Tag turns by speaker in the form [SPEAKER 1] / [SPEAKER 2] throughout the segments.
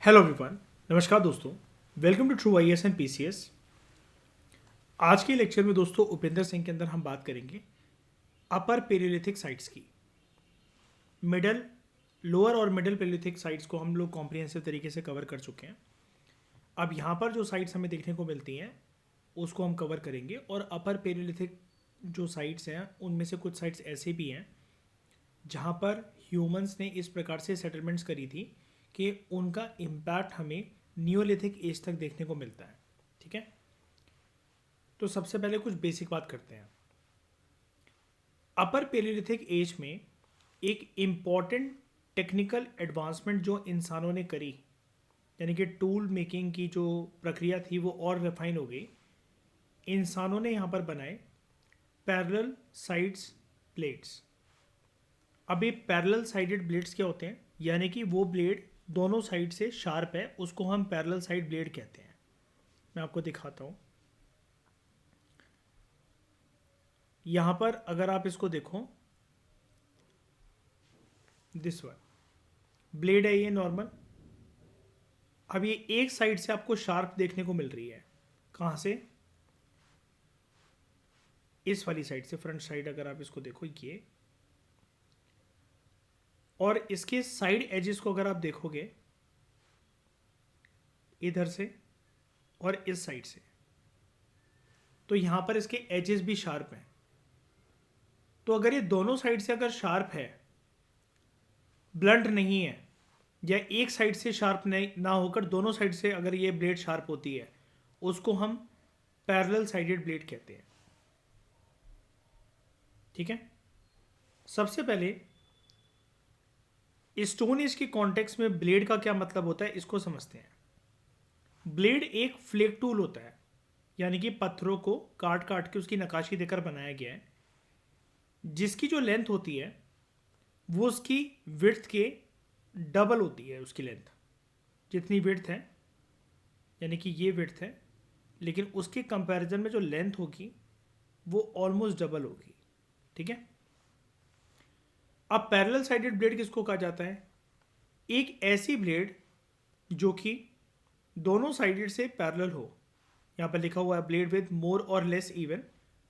[SPEAKER 1] Hello everyone, नमस्कार दोस्तों। Welcome to true IAS and PCS. आज के लेक्चर में दोस्तों उपेंद्र सिंह के अंदर हम बात करेंगे अपर पेलियोलिथिक साइट्स की। मिडल, लोअर और मिडल पेलियोलिथिक साइट्स को हम लोग कॉम्प्रिहेंसिव तरीके से कवर कर चुके हैं। अब यहाँ पर जो साइट्स हमें देखने को मिलती हैं उसको हम कवर करेंगे, और अपर पेलियोलिथिक जो साइट्स हैं उनमें से कुछ साइट्स ऐसे भी हैं जहाँ पर ह्यूमंस ने इस प्रकार से सेटलमेंट्स करी थी कि उनका इम्पैक्ट हमें नियोलिथिक एज तक देखने को मिलता है। ठीक है, तो सबसे पहले कुछ बेसिक बात करते हैं। अपर पेलियोलिथिक एज में एक इम्पॉर्टेंट टेक्निकल एडवांसमेंट जो इंसानों ने करी, यानी कि टूल मेकिंग की जो प्रक्रिया थी वो और रिफाइन हो गई। इंसानों ने यहाँ पर बनाए पैरेलल साइड्स ब्लेड्स। अब ये पैरेलल साइडेड ब्लेड्स क्या होते हैं, यानी कि वो ब्लेड दोनों साइड से शार्प है, उसको हम पैरेलल साइड ब्लेड कहते हैं। मैं आपको दिखाता हूँ। यहाँ पर अगर आप इसको देखो, दिस वन ब्लेड है ये नॉर्मल। अब ये एक साइड से आपको शार्प देखने को मिल रही है। कहाँ से? इस वाली साइड से, फ्रंट साइड अगर आप इसको देखो ये, और इसके साइड एजेस को अगर आप देखोगे इधर से और इस साइड से, तो यहां पर इसके एजेस भी शार्प हैं। तो अगर ये दोनों साइड से अगर शार्प है, ब्लंट नहीं है, या एक साइड से शार्प नहीं ना होकर दोनों साइड से अगर ये ब्लेड शार्प होती है, उसको हम पैरेलल साइडेड ब्लेड कहते हैं। ठीक है, सबसे पहले स्टोन एज के कॉन्टेक्स्ट में ब्लेड का क्या मतलब होता है इसको समझते हैं। ब्लेड एक फ्लेक टूल होता है, यानी कि पत्थरों को काट काट के उसकी नक्काशी देकर बनाया गया है, जिसकी जो लेंथ होती है वो उसकी विड्थ के डबल होती है। उसकी लेंथ जितनी विड्थ है, यानी कि ये विड्थ है, लेकिन उसके कंपैरिजन में जो लेंथ होगी वो ऑलमोस्ट डबल होगी। ठीक है, अब पैरेलल साइडेड ब्लेड किसको कहा जाता है? एक ऐसी ब्लेड जो कि दोनों साइडेड से पैरेलल हो। यहाँ पर लिखा हुआ है ब्लेड विद मोर और लेस इवन,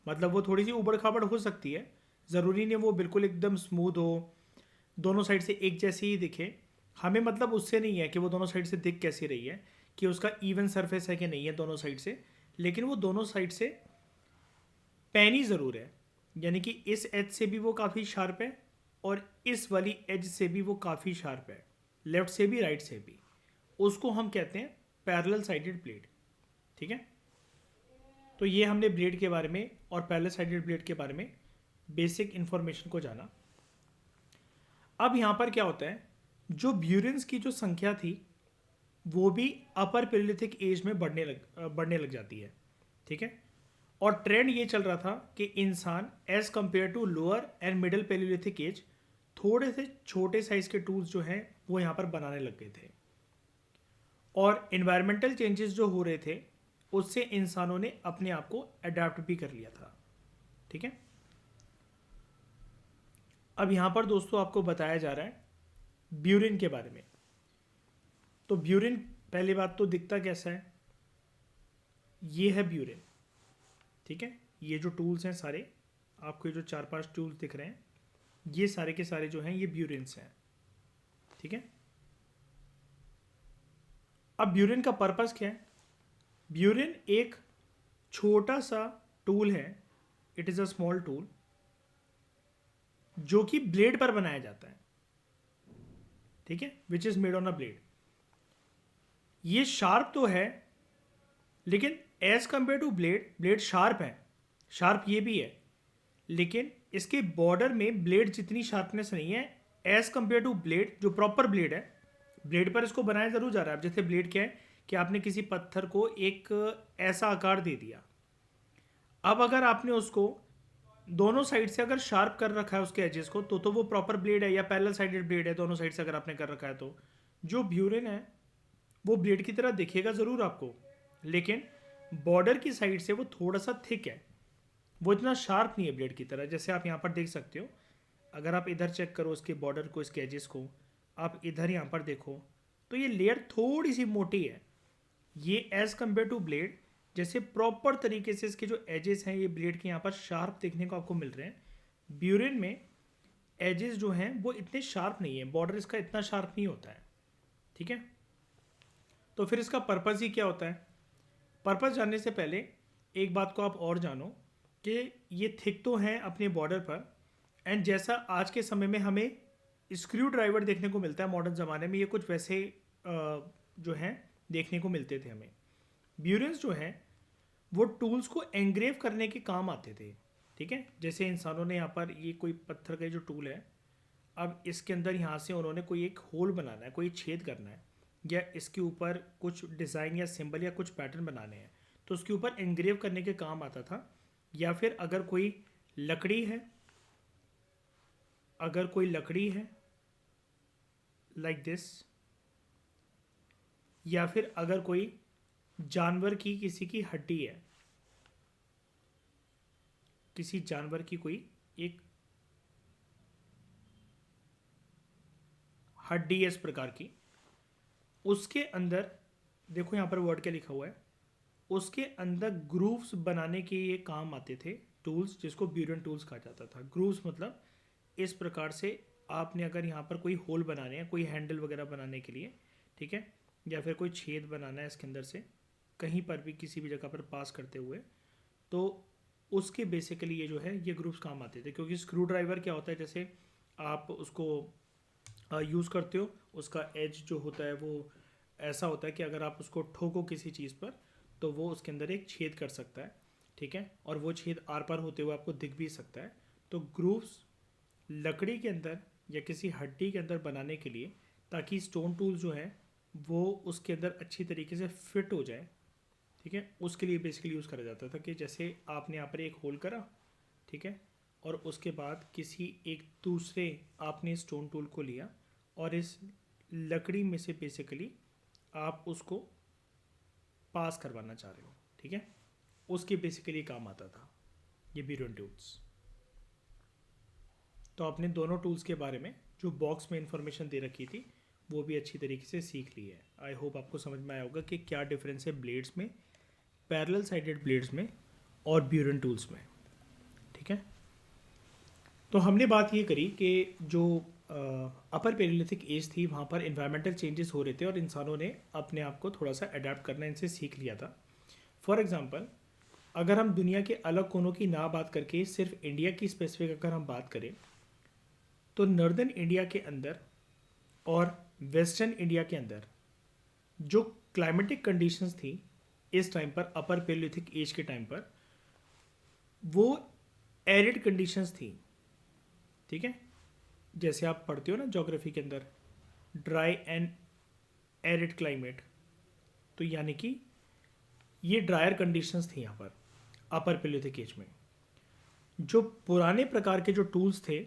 [SPEAKER 1] मतलब वो थोड़ी सी उबड़ खाबड़ हो सकती है, ज़रूरी नहीं वो बिल्कुल एकदम स्मूथ हो, दोनों साइड से एक जैसी ही दिखे। हमें मतलब उससे नहीं है कि वो दोनों साइड से दिख कैसी रही है, कि उसका इवन सरफेस है कि नहीं है दोनों साइड से, लेकिन वो दोनों साइड से पैनी ज़रूर है, यानी कि इस एज से भी वो काफ़ी शार्प है और इस वाली एज से भी वो काफ़ी शार्प है, लेफ्ट से भी राइट से भी। उसको हम कहते हैं पैरेलल साइडेड ब्लेड। ठीक है, तो ये हमने ब्लेड के बारे में और पैरेलल साइडेड ब्लेड के बारे में बेसिक इंफॉर्मेशन को जाना। अब यहाँ पर क्या होता है, जो ब्यूरेंस की जो संख्या थी वो भी अपर पेलियोलिथिक एज में बढ़ने लग जाती है। ठीक है, और ट्रेंड ये चल रहा था कि इंसान as compare to lower and middle paleolithic age थोड़े से छोटे साइज के टूल्स जो हैं वो यहाँ पर बनाने लग गए थे, और इन्वायरमेंटल चेंजेस जो हो रहे थे उससे इंसानों ने अपने आप को अडेप्ट भी कर लिया था। ठीक है, अब यहाँ पर दोस्तों आपको बताया जा रहा है ब्यूरिन के बारे में। तो ब्यूरिन, पहली बात तो दिखता कैसा है? ये है ब्यूरिन। ठीक है, ये जो टूल्स हैं सारे, आपको ये जो 4-5 टूल्स दिख रहे हैं, ये सारे के सारे जो हैं ये ब्यूरिन्स हैं। ठीक है, अब ब्यूरिन का पर्पस क्या है? ब्यूरिन एक छोटा सा टूल है, it is a small tool, जो कि ब्लेड पर बनाया जाता है। ठीक है, which is made on a blade. ये शार्प तो है, लेकिन as compare to blade, blade sharp है, शार्प ये भी है, लेकिन इसके बॉर्डर में ब्लेड जितनी शार्पनेस नहीं है एज कंपेयर टू ब्लेड जो प्रॉपर ब्लेड है। ब्लेड पर इसको बनाया जरूर जा रहा है। अब जैसे ब्लेड क्या है कि आपने किसी पत्थर को एक ऐसा आकार दे दिया, अब अगर आपने उसको दोनों साइड से अगर शार्प कर रखा है उसके एजेस को, तो वो प्रॉपर ब्लेड है या पैरेलल साइडेड ब्लेड है। दोनों साइड से अगर आपने कर रखा है तो जो ब्यूरिन है वो ब्लेड की तरह दिखेगा ज़रूर आपको, लेकिन बॉर्डर की साइड से वो थोड़ा सा थिक है, वो इतना शार्प नहीं है ब्लेड की तरह। जैसे आप यहाँ पर देख सकते हो, अगर आप इधर चेक करो इसके बॉर्डर को, इसके एजेस को, आप इधर यहाँ पर देखो तो ये लेयर थोड़ी सी मोटी है ये एज कम्पेयर टू ब्लेड। जैसे प्रॉपर तरीके से इसके जो एजेस हैं ये ब्लेड के यहाँ पर शार्प देखने को आपको मिल रहे हैं। ब्यूरेन में एजेस जो हैं वो इतने शार्प नहीं है, बॉर्डर इसका इतना शार्प नहीं होता है, ठीक है। तो फिर इसका पर्पज़ ही क्या होता है? पर्पज़ जानने से पहले एक बात को आप और जानो कि ये थिक तो हैं अपने बॉर्डर पर, एंड जैसा आज के समय में हमें स्क्रू ड्राइवर देखने को मिलता है मॉडर्न ज़माने में, ये कुछ वैसे जो हैं देखने को मिलते थे हमें। ब्यूरेंस जो हैं वो टूल्स को एंग्रेव करने के काम आते थे, ठीक है। जैसे इंसानों ने यहाँ पर ये कोई पत्थर का जो टूल है, अब इसके अंदर यहाँ से उन्होंने कोई एक होल बनाना है, कोई छेद करना है, या इसके ऊपर कुछ डिज़ाइन या सिंबल या कुछ पैटर्न बनाने हैं, तो उसके ऊपर एंग्रेव करने के काम आता था। या फिर अगर कोई लकड़ी है, अगर कोई लकड़ी है लाइक दिस, या फिर अगर कोई जानवर की किसी की हड्डी है, किसी जानवर की कोई एक हड्डी है इस प्रकार की, उसके अंदर देखो यहाँ पर वर्ड क्या लिखा हुआ है, उसके अंदर ग्रूव्स बनाने के ये काम आते थे टूल्स, जिसको ब्यूरेन टूल्स कहा जाता था। ग्रूव्स मतलब इस प्रकार से आपने अगर यहाँ पर कोई होल बनाने हैं, कोई हैंडल वगैरह बनाने के लिए, ठीक है, या फिर कोई छेद बनाना है इसके अंदर से कहीं पर भी किसी भी जगह पर पास करते हुए, तो उसके बेसिकली ये जो है ये ग्रुप्स काम आते थे। क्योंकि स्क्रू ड्राइवर क्या होता है, जैसे आप उसको यूज़ करते हो, उसका एज जो होता है वो ऐसा होता है कि अगर आप उसको ठोको किसी चीज़ पर तो वो उसके अंदर एक छेद कर सकता है, ठीक है, और वो छेद आर पार होते हुए आपको दिख भी सकता है। तो ग्रूव्स लकड़ी के अंदर या किसी हड्डी के अंदर बनाने के लिए, ताकि स्टोन टूल जो है वो उसके अंदर अच्छी तरीके से फिट हो जाए, ठीक है, उसके लिए बेसिकली यूज़ करा जाता था। कि जैसे आपने यहाँ पर एक होल करा, ठीक है, और उसके बाद किसी एक दूसरे आपने स्टोन टूल को लिया और इस लकड़ी में से बेसिकली आप उसको पास करवाना चाह रहे हो, ठीक है, उसके बेसिकली काम आता था ये ब्यूरेन टूल्स। तो आपने दोनों टूल्स के बारे में जो बॉक्स में इंफॉर्मेशन दे रखी थी वो भी अच्छी तरीके से सीख ली है। आई होप आपको समझ में आया होगा कि क्या डिफरेंस है ब्लेड्स में, पैरेलल साइडेड ब्लेड्स में और ब्यूरेन टूल्स में, ठीक है। तो हमने बात ये करी कि जो अपर पेलियोलिथिक एज थी वहाँ पर इन्वायरमेंटल चेंजेस हो रहे थे और इंसानों ने अपने आप को थोड़ा सा अडेप्ट करना इनसे सीख लिया था। फॉर एग्जांपल, अगर हम दुनिया के अलग कोनों की ना बात करके सिर्फ इंडिया की स्पेसिफिक अगर हम बात करें, तो नॉर्दर्न इंडिया के अंदर और वेस्टर्न इंडिया के अंदर जो क्लाइमेटिक कंडीशंस थी इस टाइम पर, अपर पेलियोलिथिक एज के टाइम पर, वो एरिड कंडीशंस थी, ठीक है। जैसे आप पढ़ते हो ना ज्योग्राफी के अंदर, ड्राई एंड एरिड क्लाइमेट, तो यानी कि ये ड्रायर कंडीशंस थी यहाँ पर अपर पेलियोलिथिक एज में। जो पुराने प्रकार के जो टूल्स थे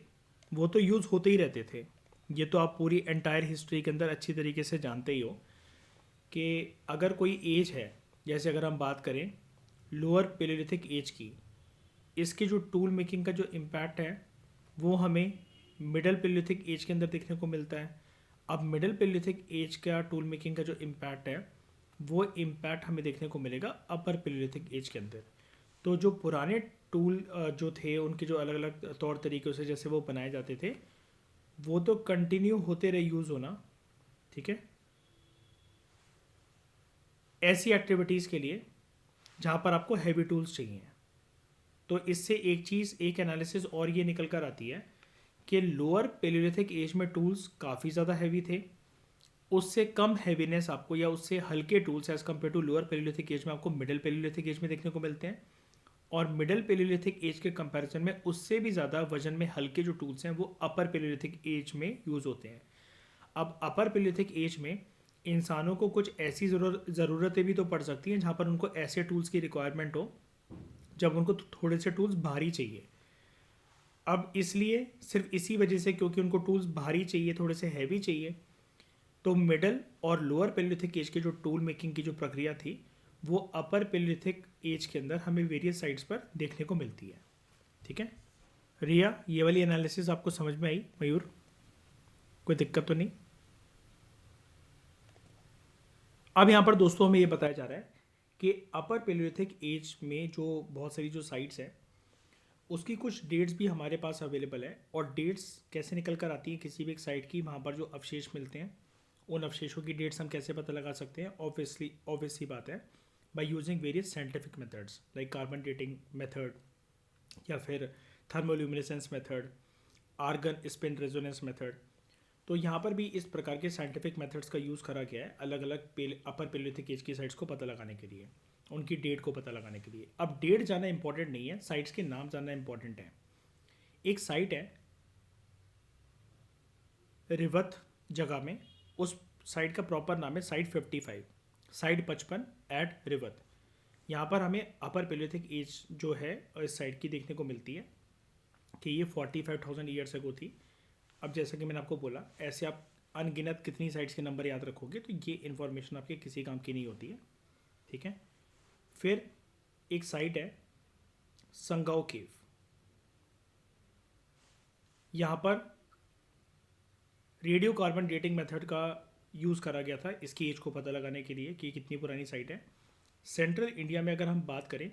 [SPEAKER 1] वो तो यूज़ होते ही रहते थे, ये तो आप पूरी एंटायर हिस्ट्री के अंदर अच्छी तरीके से जानते ही हो कि अगर कोई एज है, जैसे अगर हम बात करें लोअर पेलियोलिथिक एज की, इसके जो टूल मेकिंग का जो इम्पैक्ट है वो हमें मिडल पेलियोलिथिक एज के अंदर देखने को मिलता है। अब मिडल पेलियोलिथिक एज का टूल मेकिंग का जो इम्पैक्ट है वो इम्पैक्ट हमें देखने को मिलेगा अपर पेलियोलिथिक एज के अंदर। तो जो पुराने टूल जो थे उनके जो अलग अलग तौर तरीक़ों से जैसे वो बनाए जाते थे वो तो कंटिन्यू होते रहे यूज़ होना, ठीक है, ऐसी एक्टिविटीज़ के लिए जहाँ पर आपको हैवी टूल्स चाहिए। तो इससे एक चीज़, एक एनालिसिस और ये निकल कर आती है कि लोअर पेलियोलिथिक एज में टूल्स काफ़ी ज़्यादा हैवी थे, उससे कम हैवीनेस आपको या उससे हल्के tools as compare to lower palaeolithic age में आपको मिडिल पेलियोलिथिक एज में देखने को मिलते हैं, और मिडिल पेलियोलिथिक एज के कंपैरिजन में उससे भी ज़्यादा वजन में हल्के जो टूल्स हैं वो अपर पेलियोलिथिक एज में यूज़ होते हैं। अब अपर पेलियोलिथिक एज में इंसानों को कुछ ऐसी ज़रूरतें भी तो पड़ सकती हैं जहाँ पर उनको ऐसे टूल्स की रिक्वायरमेंट हो जब उनको थोड़े से टूल्स भारी चाहिए। अब इसलिए सिर्फ इसी वजह से, क्योंकि उनको टूल्स भारी चाहिए, थोड़े से हैवी चाहिए, तो मिडल और लोअर पेलियोलिथिक एज के जो टूल मेकिंग की जो प्रक्रिया थी वो अपर पेलियोलिथिक एज के अंदर हमें वेरियस साइट्स पर देखने को मिलती है, ठीक है। रिया, ये वाली एनालिसिस आपको समझ में आई? मयूर, कोई दिक्कत तो नहीं? अब यहाँ पर दोस्तों हमें ये बताया जा रहा है कि अपर पेलियोलिथिक एज में जो बहुत सारी जो साइट्स हैं उसकी कुछ डेट्स भी हमारे पास अवेलेबल है। और डेट्स कैसे निकल कर आती हैं किसी भी एक साइट की, वहाँ पर जो अवशेष मिलते हैं उन अवशेषों की डेट्स हम कैसे पता लगा सकते हैं? ऑब्वियसली बात है by using various scientific methods like carbon dating method या फिर thermoluminescence method, argon spin resonance method. तो यहाँ पर भी इस प्रकार के साइंटिफिक मेथड्स का यूज़ करा गया है अलग अलग अपर पेलियोलिथिक एज की साइट्स को पता लगाने के लिए, उनकी डेट को पता लगाने के लिए। अब डेट जानना इंपॉर्टेंट नहीं है, साइट्स के नाम जानना इंपॉर्टेंट है। एक साइट है रिवत जगह में, उस साइट का प्रॉपर नाम है साइट 55, साइट 55 एट रिवत। यहाँ पर हमें अपर पेलियोलिथिक एज जो है इस साइट की देखने को मिलती है कि ये 45,000 ईयर्स अगो थी। अब जैसा कि मैंने आपको बोला, ऐसे आप अनगिनत कितनी साइट्स के नंबर याद रखोगे तो ये इन्फॉर्मेशन आपके किसी काम की नहीं होती है, ठीक है। फिर एक साइट है संगाओ केव। यहाँ पर रेडियो कार्बन डेटिंग मेथड का यूज़ करा गया था इसकी एज को पता लगाने के लिए कि कितनी पुरानी साइट है। सेंट्रल इंडिया में अगर हम बात करें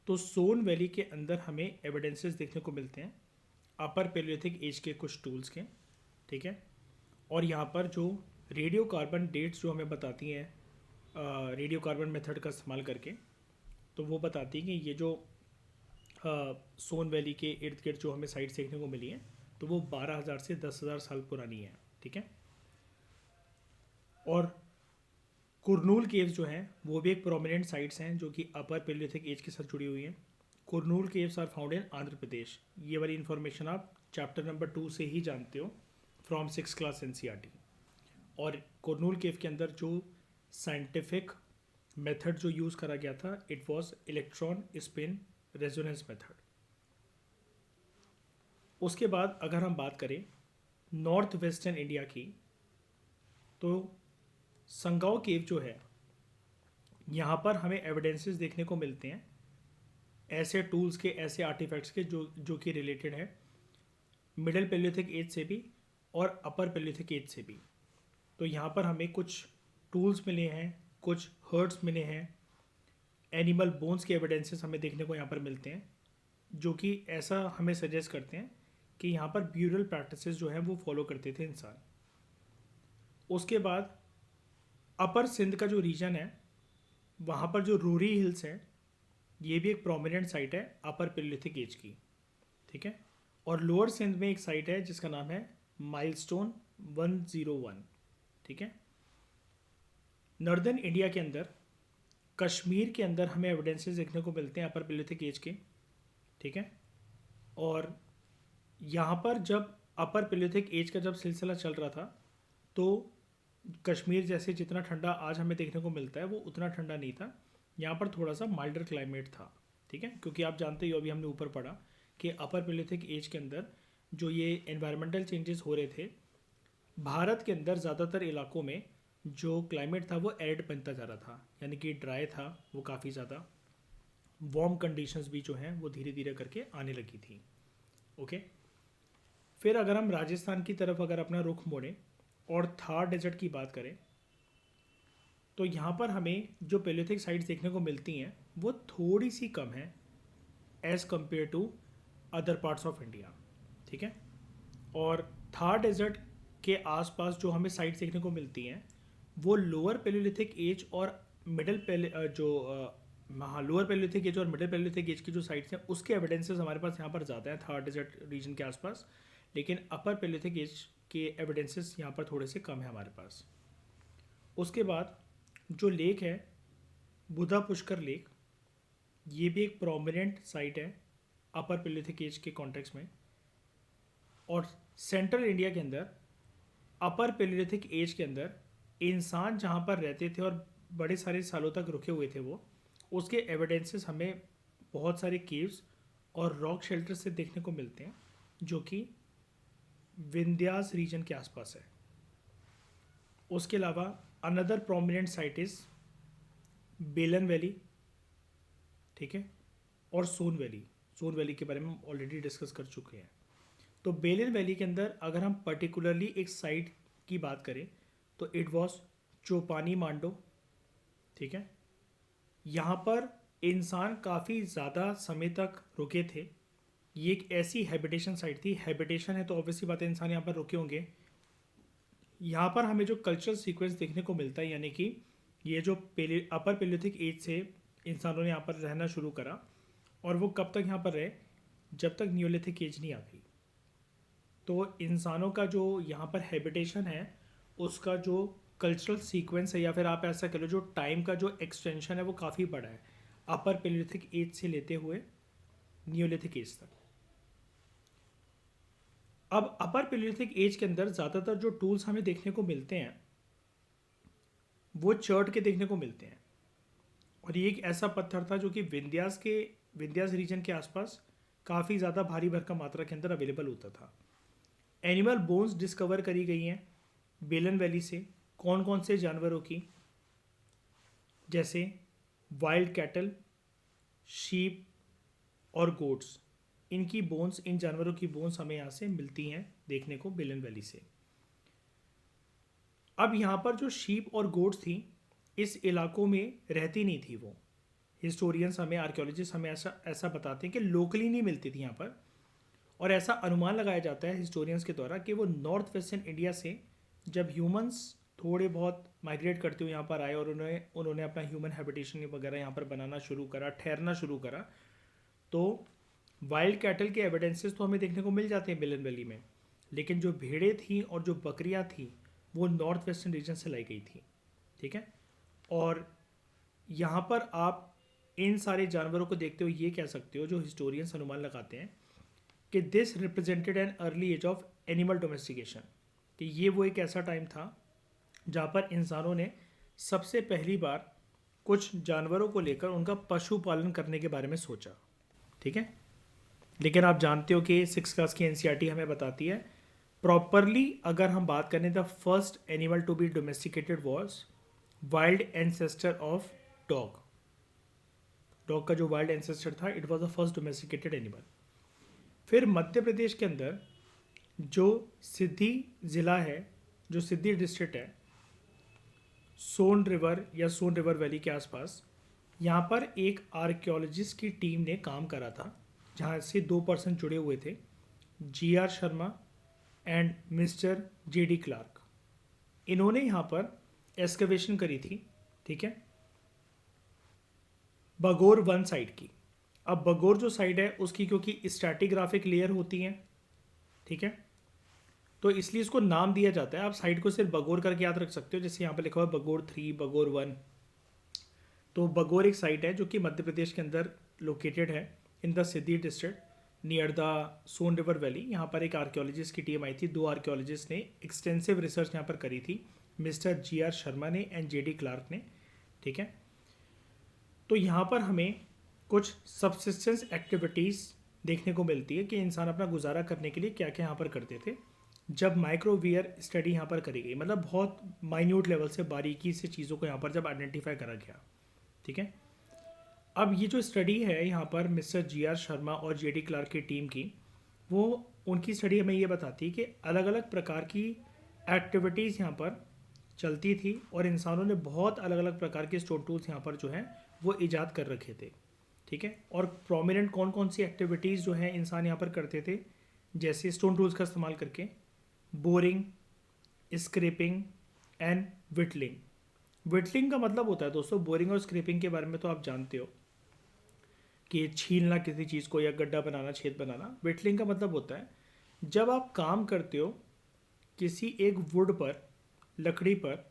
[SPEAKER 1] तो सोन वैली के अंदर हमें एविडेंसेस देखने को मिलते हैं अपर पेलियोलिथिक एज के कुछ टूल्स के, ठीक है। और यहाँ पर जो रेडियो कार्बन डेट्स जो हमें बताती हैं रेडियो कार्बन मेथड का इस्तेमाल करके, तो वो बताती है कि ये जो सोन वैली के इर्द गिर्द जो हमें साइट्स देखने को मिली हैं तो वो 12,000 से 10,000 साल पुरानी है, ठीक है। और कुरनूल केव्स जो हैं वो भी एक प्रोमिनेंट साइट्स हैं जो कि अपर पेलियोलिथिक एज के साथ जुड़ी हुई हैं। Kurnool caves are found in Andhra Pradesh. ये वाली इन्फॉर्मेशन आप चैप्टर नंबर 2 से ही जानते हो फ्रॉम 6th क्लास NCERT। और कुरनूल केव के अंदर जो साइंटिफिक मेथड जो यूज़ करा गया था it was electron spin resonance method. उसके बाद अगर हम बात करें नॉर्थ वेस्टर्न इंडिया की, तो संगाओ केव जो है यहाँ पर हमें एविडेंसेस देखने को मिलते हैं ऐसे टूल्स के, ऐसे आर्टिफैक्ट्स के जो कि रिलेटेड है मिडिल पेलियोलिथिक एज से भी और अपर पेलियोलिथिक एज से भी। तो यहाँ पर हमें कुछ टूल्स मिले हैं, कुछ हर्ट्स मिले हैं, एनिमल बोन्स के एविडेंसेस हमें देखने को यहाँ पर मिलते हैं जो कि ऐसा हमें सजेस्ट करते हैं कि यहाँ पर ब्यूरल प्रैक्टिसेस जो हैं वो फॉलो करते थे इंसान। उसके बाद अपर सिंध का जो रीजन है वहाँ पर जो रूरी हिल्स हैं ये भी एक प्रोमिनेंट साइट है अपर पेलियोलिथिक एज की, ठीक है। और लोअर सिंध में एक साइट है जिसका नाम है माइलस्टोन 101, ठीक है। नॉर्दर्न इंडिया के अंदर कश्मीर के अंदर हमें एविडेंसेस देखने को मिलते हैं अपर पेलियोलिथिक एज के, ठीक है। और यहाँ पर जब अपर पेलियोलिथिक एज का जब सिलसिला चल रहा था तो कश्मीर जैसे जितना ठंडा आज हमें देखने को मिलता है वो उतना ठंडा नहीं था, यहाँ पर थोड़ा सा माइल्डर क्लाइमेट था, ठीक है। क्योंकि आप जानते हो अभी हमने ऊपर पढ़ा कि अपर पेलियोलिथिक एज के अंदर जो ये एनवायरमेंटल चेंजेस हो रहे थे भारत के अंदर ज़्यादातर इलाकों में जो क्लाइमेट था वो एरिड बनता जा रहा था, यानी कि ड्राई था वो काफ़ी ज़्यादा, वार्म कंडीशंस भी जो हैं वो धीरे धीरे करके आने लगी थी, ओके। फिर अगर हम राजस्थान की तरफ अगर अपना रुख मोड़ें और थार डेजर्ट की बात करें तो यहाँ पर हमें जो पेलियोलिथिक साइट्स देखने को मिलती हैं वो थोड़ी सी कम है as compare to other parts of India, ठीक है। और थार डेजर्ट के आसपास जो हमें साइट्स देखने को मिलती हैं वो लोअर पेलियोलिथिक एज और मिडिल लोअर पेलियोलिथिक एज और मिडिल पेलियोलिथिक एज की जो साइट्स हैं उसके एविडेंसेस हमारे पास यहाँ पर ज़्यादा है थार डेजर्ट रीजन के आसपास, लेकिन अपर पेलियोलिथिक एज के एविडेंसेस यहाँ पर थोड़े से कम है हमारे पास। उसके बाद जो लेक है बुधा पुष्कर लेक, ये भी एक प्रोमिनेंट साइट है अपर पेलियोलिथिक एज के कॉन्टेक्स्ट में। और सेंट्रल इंडिया के अंदर अपर पेलियोलिथिक एज के अंदर इंसान जहाँ पर रहते थे और बड़े सारे सालों तक रुके हुए थे वो उसके एविडेंसेस हमें बहुत सारे केव्स और रॉक शेल्टर से देखने को मिलते हैं जो कि विंध्यास रीजन के आसपास है। उसके अलावा अनदर प्रोमिनेंट साइट इज बेलन वैली, ठीक है, और सोन वैली। सोन वैली के बारे में हम ऑलरेडी डिस्कस कर चुके हैं। तो बेलन वैली के अंदर अगर हम पर्टिकुलरली एक साइट की बात करें तो इट वाज चोपानी मांडो, ठीक है। यहाँ पर इंसान काफ़ी ज़्यादा समय तक रुके थे। ये एक ऐसी हैबिटेशन साइट थी, हैबिटेशन है तो ऑब्वियसली बात है इंसान यहाँ पर रुके होंगे। यहाँ पर हमें जो कल्चरल सीक्वेंस देखने को मिलता है, यानी कि ये जो अपर पेलियोथिक एज से इंसानों ने यहाँ पर रहना शुरू करा, और वो कब तक यहाँ पर रहे, जब तक न्यूलिथिक एज नहीं आ गई। तो इंसानों का जो यहाँ पर हैबिटेशन है, उसका जो कल्चरल सीक्वेंस है, या फिर आप ऐसा कह लो जो टाइम का जो एक्सटेंशन है वो काफ़ी बड़ा है, अपर पेलियोथिक एज से लेते हुए न्यूलिथिक एज तक। अब अपर पेलियोथिक एज के अंदर ज़्यादातर जो टूल्स हमें देखने को मिलते हैं वो चर्ट के देखने को मिलते हैं, और ये एक ऐसा पत्थर था जो कि विंध्यास रीजन के आसपास काफ़ी ज़्यादा भारी भरकम मात्रा के अंदर अवेलेबल होता था। एनिमल बोन्स डिस्कवर करी गई हैं बेलन वैली से, कौन कौन से जानवरों की, जैसे वाइल्ड कैटल, शीप और गोट्स। इनकी बोन्स, इन जानवरों की बोन्स हमें यहाँ से मिलती हैं देखने को बेलन वैली से। अब यहाँ पर जो शीप और गोट्स थी इस इलाकों में रहती नहीं थी वो। हिस्टोरियंस हमें, आर्कियोलॉजिस्ट हमें ऐसा बताते हैं कि लोकली नहीं मिलती थी यहाँ पर, और ऐसा अनुमान लगाया जाता है हिस्टोरियंस के द्वारा कि वो नॉर्थ वेस्टर्न इंडिया से जब ह्यूमंस थोड़े बहुत माइग्रेट करते हुए यहाँ पर आए और उन्होंने अपना ह्यूमन हैबिटेशन वगैरह यहाँ पर बनाना शुरू करा, ठहरना शुरू करा, तो वाइल्ड कैटल के एविडेंसेस तो हमें देखने को मिल जाते हैं बेलन वैली में, लेकिन जो भेड़ें थी और जो बकरियाँ थी वो नॉर्थ वेस्टर्न रीजन से लाई गई थी, ठीक है। और यहाँ पर आप इन सारे जानवरों को देखते हुए ये कह सकते हो, जो हिस्टोरियंस अनुमान लगाते हैं, कि this represented an early age of animal domestication, कि ये वो एक ऐसा टाइम था जहाँ पर इंसानों ने सबसे पहली बार कुछ जानवरों को लेकर उनका पशुपालन करने के बारे में सोचा, ठीक है। लेकिन आप जानते हो कि 6th क्लास की एनसीईआरटी हमें बताती है प्रॉपरली, अगर हम बात करें, the first animal to be domesticated was wild ancestor of dog. Dog का जो वाइल्ड एंसेस्टर था, it was the first domesticated animal. फिर मध्य प्रदेश के अंदर जो सिद्धि ज़िला है, जो सिद्धि डिस्ट्रिक्ट है, सोन रिवर या सोन रिवर वैली के आसपास, यहाँ पर एक आर्कियोलॉजिस्ट की टीम ने काम करा था, जहाँ से 2 पर्सन जुड़े हुए थे, GR Sharma and mister JD Clark. इन्होंने यहाँ पर एक्सकवेशन करी थी, ठीक है, बगोर वन साइड की। अब बगोर जो साइड है उसकी क्योंकि स्ट्रैटिग्राफिक लेयर होती है, ठीक है, तो इसलिए इसको नाम दिया जाता है। आप साइड को सिर्फ बगोर करके याद रख सकते हो, जैसे यहाँ पर लिखा हुआ है बगोर 3, बगोर 1। तो बगोर एक साइट है जो कि मध्य प्रदेश के अंदर लोकेटेड है in the Sidhi district near the Son river valley. यहाँ पर एक आर्कियोलॉजिस्ट की टीम आई थी, 2 आर्कियोलॉजिस्ट ने एक्सटेंसिव रिसर्च यहाँ पर करी थी, मिस्टर GR शर्मा ने एंड JD क्लार्क ने, ठीक है। तो यहाँ पर हमें कुछ सबसिस्टेंस एक्टिविटीज़ देखने को मिलती है कि इंसान अपना गुजारा करने के लिए क्या क्या यहाँ पर करते थे, जब माइक्रोवियर स्टडी यहाँ पर करी गई, मतलब बहुत माइन्यूट लेवल से, बारीकी से चीज़ों को यहाँ पर जब आइडेंटिफाई करा गया, ठीक है। अब ये जो स्टडी है यहाँ पर मिस्टर GR शर्मा और JD क्लार्क की टीम की, वो उनकी स्टडी हमें ये बताती है कि अलग अलग प्रकार की एक्टिविटीज़ यहाँ पर चलती थी, और इंसानों ने बहुत अलग अलग प्रकार के स्टोन टूल्स यहाँ पर जो हैं वो ईजाद कर रखे थे, ठीक है। और प्रोमिनेंट कौन कौन सी एक्टिविटीज़ जो हैं इंसान यहाँ पर करते थे, जैसे स्टोन टूल्स का इस्तेमाल करके बोरिंग, स्क्रैपिंग एंड विटलिंग। विटलिंग का मतलब होता है दोस्तों, बोरिंग और स्क्रैपिंग के बारे में तो आप जानते हो कि छीलना किसी चीज़ को या गड्ढा बनाना, छेद बनाना। विटलिंग का मतलब होता है जब आप काम करते हो किसी एक वुड पर, लकड़ी पर,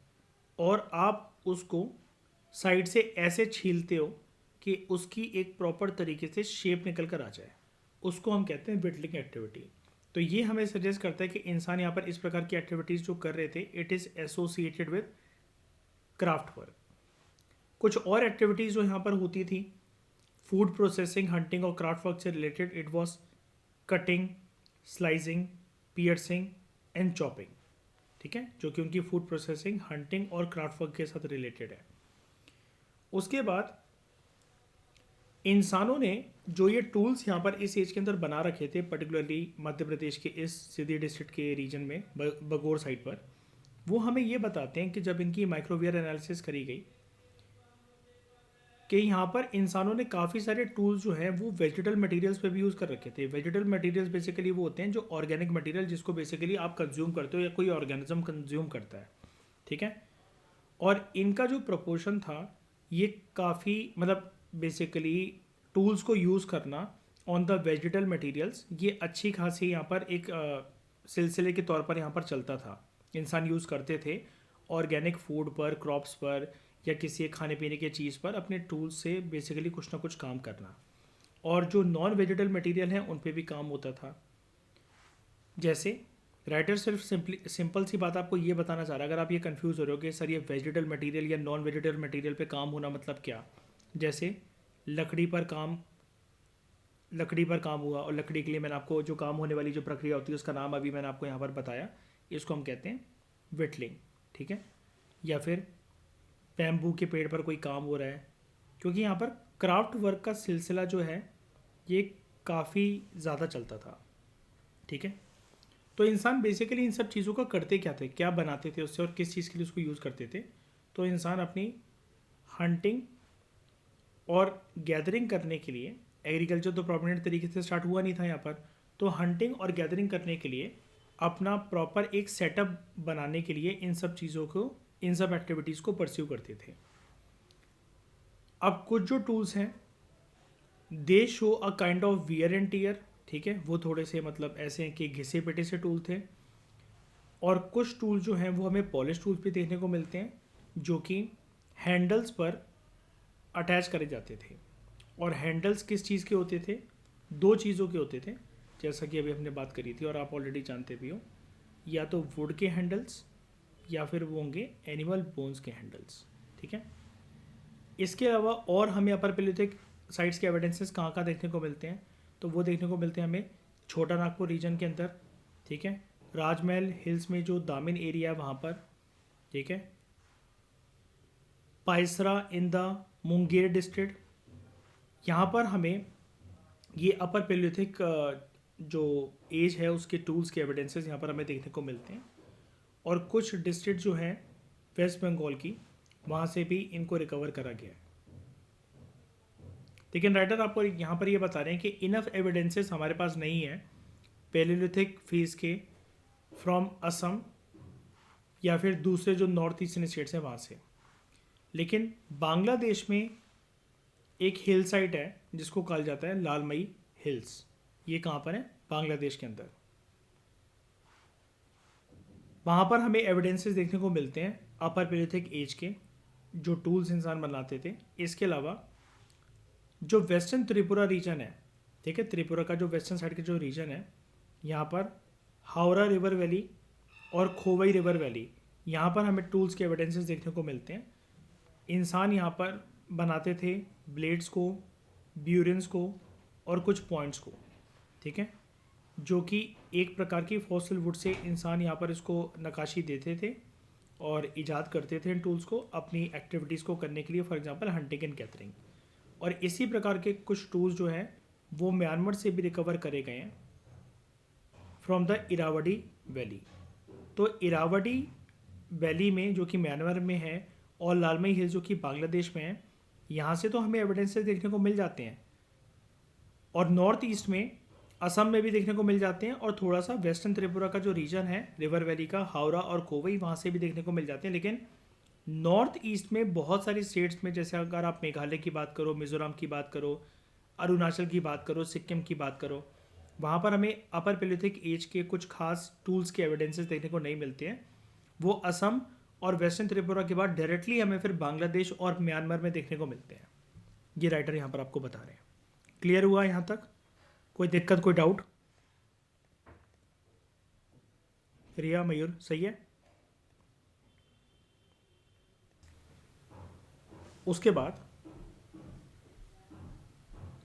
[SPEAKER 1] और आप उसको साइड से ऐसे छीलते हो कि उसकी एक प्रॉपर तरीके से शेप निकल कर आ जाए, उसको हम कहते हैं विटलिंग एक्टिविटी। तो ये हमें सजेस्ट करता है कि इंसान यहाँ पर इस प्रकार की एक्टिविटीज़ जो कर रहे थे, it is associated with craft work. कुछ और एक्टिविटीज़ जो यहाँ पर होती थी, फूड प्रोसेसिंग, हंटिंग और क्राफ्ट वर्क से related, it was cutting, slicing, piercing and chopping, ठीक है, जो कि उनकी फूड प्रोसेसिंग, हंटिंग और क्राफ्ट वर्क के साथ रिलेटेड है। उसके बाद इंसानों ने जो ये टूल्स यहाँ पर इस एज के अंदर बना रखे थे, पर्टिकुलरली मध्य प्रदेश के इस सिद्धि डिस्ट्रिक्ट के रीजन में, बगोर साइड पर, वो हमें ये बताते हैं कि जब इनकी माइक्रोवियर एनालिसिस करी गई कि यहाँ पर इंसानों ने काफ़ी सारे टूल्स जो हैं वो वेजिटल मटेरियल्स पे भी यूज़ कर रखे थे। वेजिटल मटेरियल्स बेसिकली वो होते हैं जो ऑर्गेनिक मटेरियल जिसको बेसिकली आप कंज्यूम करते हो या कोई ऑर्गेनिज्म कंज्यूम करता है, ठीक है। और इनका जो प्रोपोर्शन था ये काफ़ी मतलब बेसिकली टूल्स को यूज़ करना ऑन द वेजिटल मटेरियल्स ये अच्छी खासी यहाँ पर एक सिलसिले के तौर पर यहाँ पर चलता था। इंसान यूज़ करते थे ऑर्गेनिक फूड पर, क्रॉप्स पर या किसी एक खाने पीने की चीज़ पर अपने टूल्स से बेसिकली कुछ ना कुछ काम करना। और जो नॉन वेजिटल मटेरियल हैं उन पे भी काम होता था। जैसे राइटर सिर्फ सिंपल सी बात आपको ये बताना चाह रहा है, अगर आप ये कंफ्यूज हो रहे हो कि सर ये वेजिटल मटेरियल या नॉन वेजिटल मटेरियल पे काम होना मतलब क्या। जैसे लकड़ी पर काम हुआ, और लकड़ी के लिए मैंने आपको जो काम होने वाली जो प्रक्रिया होती है उसका नाम अभी मैंने आपको यहाँ पर बताया, इसको हम कहते हैं विटलिंग, ठीक है। या फिर बैम्बू के पेड़ पर कोई काम हो रहा है, क्योंकि यहाँ पर क्राफ्ट वर्क का सिलसिला जो है ये काफ़ी ज़्यादा चलता था, ठीक है। तो इंसान बेसिकली इन सब चीज़ों का करते क्या थे, क्या बनाते थे उससे और किस चीज़ के लिए उसको यूज़ करते थे। तो इंसान अपनी हंटिंग और गैदरिंग करने के लिए, एग्रीकल्चर तो प्रोमिनेंट तरीके से स्टार्ट हुआ नहीं था यहाँ पर, तो हंटिंग और गैदरिंग करने के लिए अपना प्रॉपर एक सेटअप बनाने के लिए इन सब चीज़ों को, इन सब एक्टिविटीज़ को परस्यू करते थे। अब कुछ जो टूल्स हैं they show a kind of wear and tear, ठीक है, वो थोड़े से मतलब ऐसे हैं कि घिसे पिटे से टूल थे। और कुछ टूल जो हैं वो हमें पॉलिश टूल्स भी देखने को मिलते हैं जो कि हैंडल्स पर अटैच करे जाते थे। और हैंडल्स किस चीज़ के होते थे, दो चीज़ों के होते थे, जैसा कि अभी हमने बात करी थी और आप ऑलरेडी जानते भी हो, या तो वुड के हैंडल्स या फिर वो होंगे एनिमल बोन्स के हैंडल्स, ठीक है। इसके अलावा और हमें अपर पैलियोलिथिक साइट्स के एविडेंसेस कहाँ कहाँ देखने को मिलते हैं, तो वो देखने को मिलते हैं हमें छोटा नागपुर रीजन के अंदर, ठीक है, राजमहल हिल्स में जो दामिन एरिया है वहाँ पर, ठीक है, पाइसरा इन द मुंगेर डिस्ट्रिक्ट, यहाँ पर हमें ये अपर पैलियोलिथिक जो एज है उसके टूल्स के एविडेंसेस यहाँ पर हमें देखने को मिलते हैं। और कुछ डिस्ट्रिक्ट जो हैं वेस्ट बंगाल की, वहाँ से भी इनको रिकवर करा गया है। लेकिन राइटर आपको यहाँ पर ये बता रहे हैं कि इनफ एविडेंसेस हमारे पास नहीं है पैलियोलिथिक फेज के फ्रॉम असम या फिर दूसरे जो नॉर्थ ईस्टर्न स्टेट्स हैं वहाँ से। लेकिन बांग्लादेश में एक हिल साइट है जिसको कहा जाता है लालमई हिल्स। ये कहाँ पर है, बांग्लादेश के अंदर। वहाँ पर हमें एविडेंसेस देखने को मिलते हैं अपर पैलियोलिथिक एज के जो टूल्स इंसान बनाते थे। इसके अलावा जो वेस्टर्न त्रिपुरा रीजन है, ठीक है, त्रिपुरा का जो वेस्टर्न साइड का जो रीजन है, यहाँ पर हावड़ा रिवर वैली और खोवई रिवर वैली, यहाँ पर हमें टूल्स के एविडेंसेस देखने को मिलते हैं। इंसान यहाँ पर बनाते थे ब्लेड्स को, ब्यूरिन्स को और कुछ पॉइंट्स को, ठीक है, जो कि एक प्रकार की फॉसिल वुड से इंसान यहाँ पर इसको नक्काशी देते थे और ईजाद करते थे इन टूल्स को अपनी एक्टिविटीज़ को करने के लिए, for example hunting and gathering. और इसी प्रकार के कुछ टूल्स जो हैं वो म्यांमार से भी रिकवर करे गए हैं फ्रॉम द इरावडी वैली। तो इरावडी वैली में जो कि म्यांमार में है और लालमई हिल्स जो कि बांग्लादेश में है, यहाँ से तो हमें एविडेंसेस देखने को मिल जाते हैं। और नॉर्थ ईस्ट में असम में भी देखने को मिल जाते हैं और थोड़ा सा वेस्टर्न त्रिपुरा का जो रीजन है रिवर वैली का, हावड़ा और कोवई, वहाँ से भी देखने को मिल जाते हैं। लेकिन नॉर्थ ईस्ट में बहुत सारी स्टेट्स में, जैसे अगर आप मेघालय की बात करो, मिजोरम की बात करो, अरुणाचल की बात करो, सिक्किम की बात करो, वहाँ पर हमें अपर पैलियोलिथिक एज के कुछ खास टूल्स के एविडेंसेस देखने को नहीं मिलते हैं। वो असम और वेस्टर्न त्रिपुरा के बाद डायरेक्टली हमें फिर बांग्लादेश और म्यांमार में देखने को मिलते हैं। ये राइटर यहाँ पर आपको बता रहे हैं। क्लियर हुआ यहाँ तक? कोई दिक्कत, कोई डाउट? रिया, मयूर, सही है। उसके बाद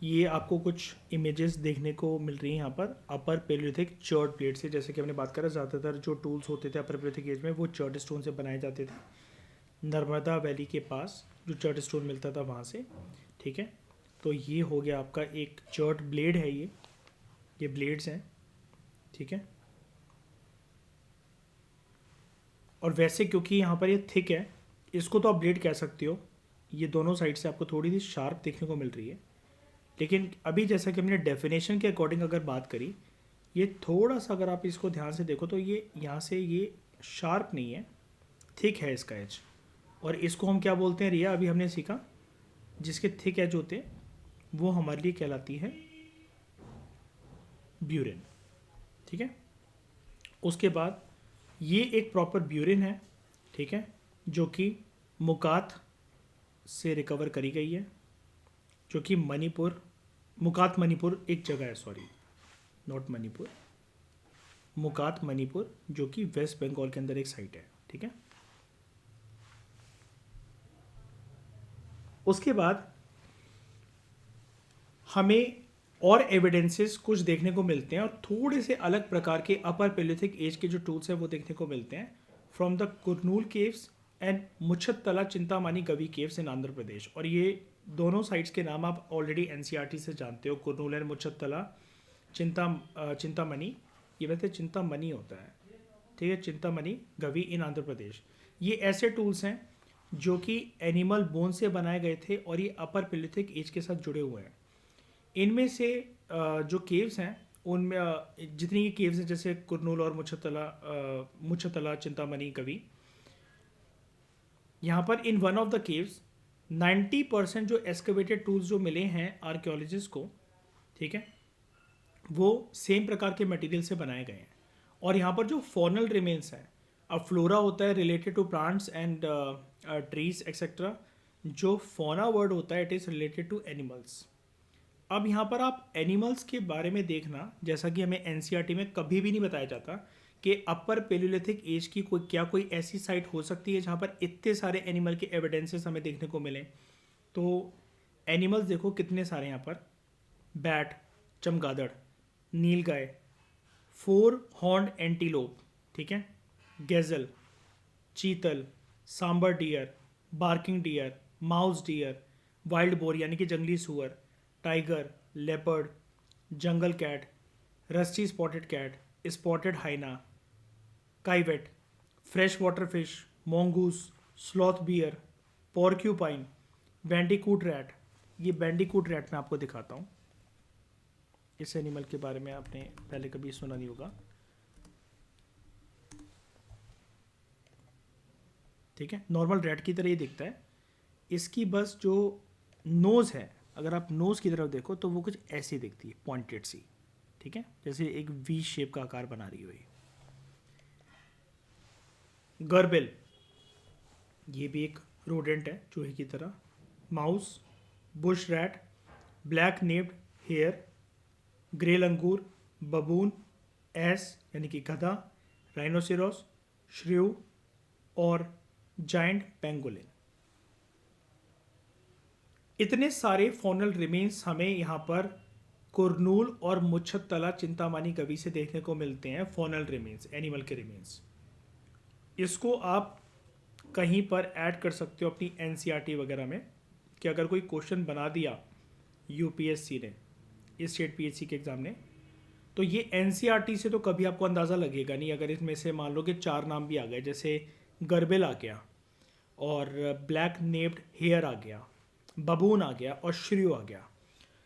[SPEAKER 1] ये आपको कुछ इमेजेस देखने को मिल रही हैं यहाँ पर अपर पैलियोलिथिक चर्ड प्लेट से। जैसे कि हमने बात करा, ज़्यादातर जो टूल्स होते थे अपर पैलियोलिथिक एज में वो चर्ड स्टोन से बनाए जाते थे। नर्मदा वैली के पास जो चर्ड स्टोन मिलता था वहाँ से, ठीक है। तो ये हो गया आपका एक चर्ड ब्लेड है, ये ब्लेड्स हैं, ठीक है। और वैसे क्योंकि यहाँ पर ये थिक है, इसको तो आप ब्लेड कह सकते हो। ये दोनों साइड से आपको थोड़ी सी शार्प देखने को मिल रही है, लेकिन अभी जैसा कि हमने डेफिनेशन के अकॉर्डिंग अगर बात करी, ये थोड़ा सा अगर आप इसको ध्यान से देखो तो ये यहाँ से ये शार्प नहीं है, थिक है इसका एज। और इसको हम क्या बोलते हैं रिया, अभी हमने सीखा, जिसके थिक एज होते हैं वो हमारे लिए कहलाती है ब्यूरिन। ठीक है, उसके बाद ये एक प्रॉपर ब्यूरिन है, ठीक है, जो कि मुकात से रिकवर करी गई है, जो कि मणिपुर, मुकात मणिपुर एक जगह है, सॉरी नॉट मणिपुर, मुकात मणिपुर, जो कि वेस्ट बंगाल के अंदर एक साइट है। ठीक है, उसके बाद हमें और एविडेंसेस कुछ देखने को मिलते हैं और थोड़े से अलग प्रकार के अपर पेलिथिक एज के जो टूल्स हैं वो देखने को मिलते हैं from the Kurnool caves and Muchchatla Chintamani Gavi caves in Andhra Pradesh. और ये दोनों साइट्स के नाम आप ऑलरेडी एनसीईआरटी से जानते हो, कुरनूल एंड मुच्छतला, चिंतामणि, ये वैसे चिंतामणि होता है, ठीक है, चिंतामणि गवी इन आंध्र प्रदेश। ये ऐसे टूल्स हैं जो कि एनिमल बोन से बनाए गए थे और ये अपर पेलिथिक एज के साथ जुड़े हुए हैं। इनमें से जो केव्स हैं उनमें जितनी ये केव्स हैं, जैसे कुरनूल और मुच्छतला चिंतामणि गवी, यहाँ पर in one of the caves 90% जो एस्केवेटेड टूल्स जो मिले हैं आर्कियोलॉजिस्ट को, ठीक है, वो सेम प्रकार के मटेरियल से बनाए गए हैं। और यहाँ पर जो फॉनल रिमेन्स हैं, अब फ्लोरा होता है related to plants and trees et cetera, जो फोना वर्ड होता है it is related to animals. अब यहाँ पर आप एनिमल्स के बारे में देखना, जैसा कि हमें एनसीईआरटी में कभी भी नहीं बताया जाता कि अपर पेलियोलिथिक एज की कोई ऐसी साइट हो सकती है जहाँ पर इतने सारे एनिमल के एविडेंसेस हमें देखने को मिले। तो एनिमल्स देखो कितने सारे यहाँ पर, बैट, चमगादड़, नीलगाय, 4 हॉर्न एंटीलोप, ठीक है, gazelle, chital, sambar deer, barking deer, mouse deer, wild boar यानी कि जंगली सुअर, tiger, leopard, jungle cat, rusty spotted cat, spotted hyena, civet, fresh water fish, mongoose, sloth bear, porcupine, bandicoot rat. ये बैंडिकूट रैट मैं आपको दिखाता हूँ। इस एनिमल के बारे में आपने पहले कभी सुना नहीं होगा, ठीक है, नॉर्मल रैट की तरह ही दिखता है। इसकी बस जो नोज़ है, अगर आप नोज़ की तरफ देखो तो वो कुछ ऐसी दिखती है, पॉइंटेड सी, ठीक है, जैसे एक वी शेप का आकार बना रही हो ये। गर्बिल, ये भी एक रोडेंट है चूहे की तरह। Mouse, bush rat, black naped hare, grey langur, baboon, ass यानी कि गधा, राइनोसिरोस, श्रियू और जाइंट पेंगोलिन। इतने सारे फॉनल रिमेन्स हमें यहाँ पर कुरनूल और मुच्छतला चिंतामणि गवी से देखने को मिलते हैं। फॉनल रिमेन्स, एनिमल के रिमेन्स, इसको आप कहीं पर ऐड कर सकते हो अपनी एनसीईआरटी वगैरह में, कि अगर कोई क्वेश्चन बना दिया यूपीएससी ने, इस स्टेट पीएचसी के एग्ज़ाम ने, तो ये एनसीईआरटी से तो कभी आपको अंदाज़ा लगेगा नहीं। अगर इसमें से मान लो कि 4 नाम भी आ गए, जैसे गर्बिल आ गया और ब्लैक नेप्ड हेयर आ गया, बबून आ गया और श्रियू आ गया,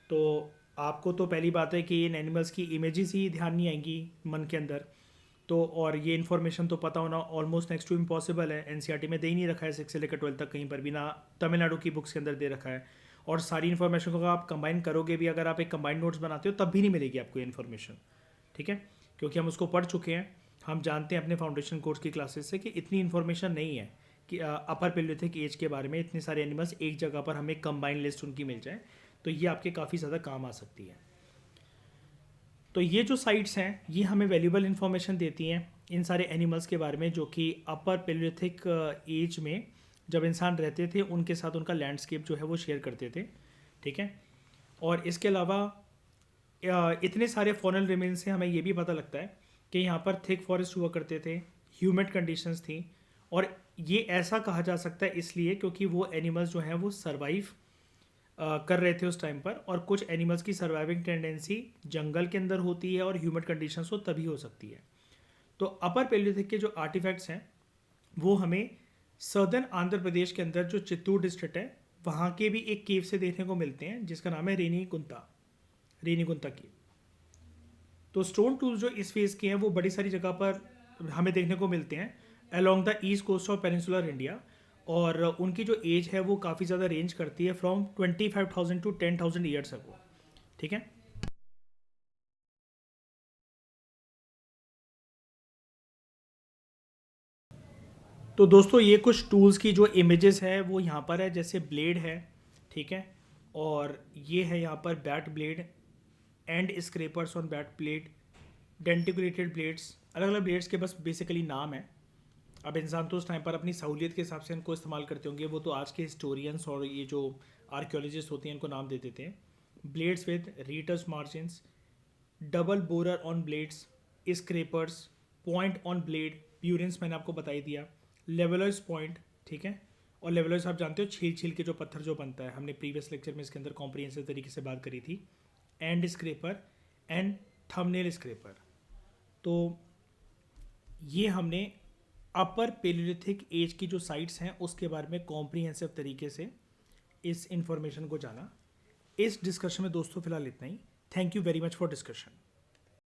[SPEAKER 1] तो आपको तो पहली बात है कि इन एनिमल्स की इमेजेस ही ध्यान नहीं आएंगी मन के अंदर। तो और ये इन्फॉर्मेशन तो पता होना ऑलमोस्ट नेक्स्ट टू इम्पॉसिबल है। एनसीईआरटी में दे ही नहीं रखा है 6 से लेकर 12 तक कहीं पर भी, ना तमिलनाडु की बुक्स के अंदर दे रखा है। और सारी इन्फॉर्मेशन को आप कंबाइन करोगे भी, अगर आप एक कंबाइंड नोट्स बनाते हो तब भी नहीं मिलेगी आपको ये इन्फॉर्मेशन, ठीक है, क्योंकि हम उसको पढ़ चुके हैं। हम जानते हैं अपने फाउंडेशन कोर्स की क्लासेस से कि इतनी इन्फॉर्मेशन नहीं है कि अपर पेलियोलिथिक एज के बारे में इतने सारे एनिमल्स एक जगह पर हमें कंबाइंड लिस्ट उनकी मिल जाए, तो ये आपके काफ़ी ज़्यादा काम आ सकती है। तो ये जो साइट्स हैं ये हमें वैल्यूबल इन्फॉर्मेशन देती हैं इन सारे एनिमल्स के बारे में, जो कि अपर पेलियोलिथिक एज में जब इंसान रहते थे उनके साथ उनका लैंडस्केप जो है वो शेयर करते थे, ठीक है। और इसके अलावा इतने सारे फॉनल रिमेन्स से हमें ये भी पता लगता है कि यहाँ पर थिक फॉरेस्ट हुआ करते थे, ह्यूमिड कंडीशंस थी, और ये ऐसा कहा जा सकता है इसलिए क्योंकि वो एनिमल्स जो हैं वो सर्वाइव कर रहे थे उस टाइम पर। और कुछ एनिमल्स की सर्वाइविंग टेंडेंसी जंगल के अंदर होती है और ह्यूमिड कंडीशंस हो तभी हो सकती है। तो अपर पेलियोलिथिक के जो आर्टिफैक्ट्स हैं वो हमें सदर्न आंध्र प्रदेश के अंदर जो चित्तूर डिस्ट्रिक्ट है वहाँ के भी एक केव से देखने को मिलते हैं जिसका नाम है रेनीगुंता केव। तो स्टोन टूल्स जो इस फेज़ के हैं वो बड़ी सारी जगह पर हमें देखने को मिलते हैं along the east coast of peninsular India, और उनकी जो एज है वो काफ़ी ज़्यादा रेंज करती है फ्रॉम 25,000 टू 10,000 ईयर्स अगो। ठीक है। तो दोस्तों ये कुछ टूल्स की जो इमेजेस है वो यहाँ पर है, जैसे ब्लेड है, ठीक है, और ये है यहाँ पर bat blade, and scrapers on bat blade, denticulated blades. अलग अलग ब्लेड्स के बस बेसिकली नाम है। अब इंसान तो उस टाइम पर अपनी सहूलियत के हिसाब से इनको इस्तेमाल करते होंगे, वो तो आज के हिस्टोरियंस और ये जो आर्कियोलॉजिस्ट होते हैं इनको नाम दे देते हैं। Blades with retouched margins, double borer on blades, scrapers, point on blade, burins मैंने आपको बता ही दिया, लेवलर्स पॉइंट, ठीक है। और लेवलर्स आप जानते हो छील छील के जो पत्थर जो बनता है, हमने प्रीवियस लेक्चर में इसके अंदर कॉम्प्रिहेंसिव तरीके से बात करी थी। And scraper and thumbnail scraper. तो ये हमने अपर पेलियोलिथिक एज की जो साइट्स हैं उसके बारे में कॉम्प्रिहेंसिव तरीके से इस इंफॉर्मेशन को जाना। इस डिस्कशन में दोस्तों फिलहाल इतना ही। Thank you very much for discussion.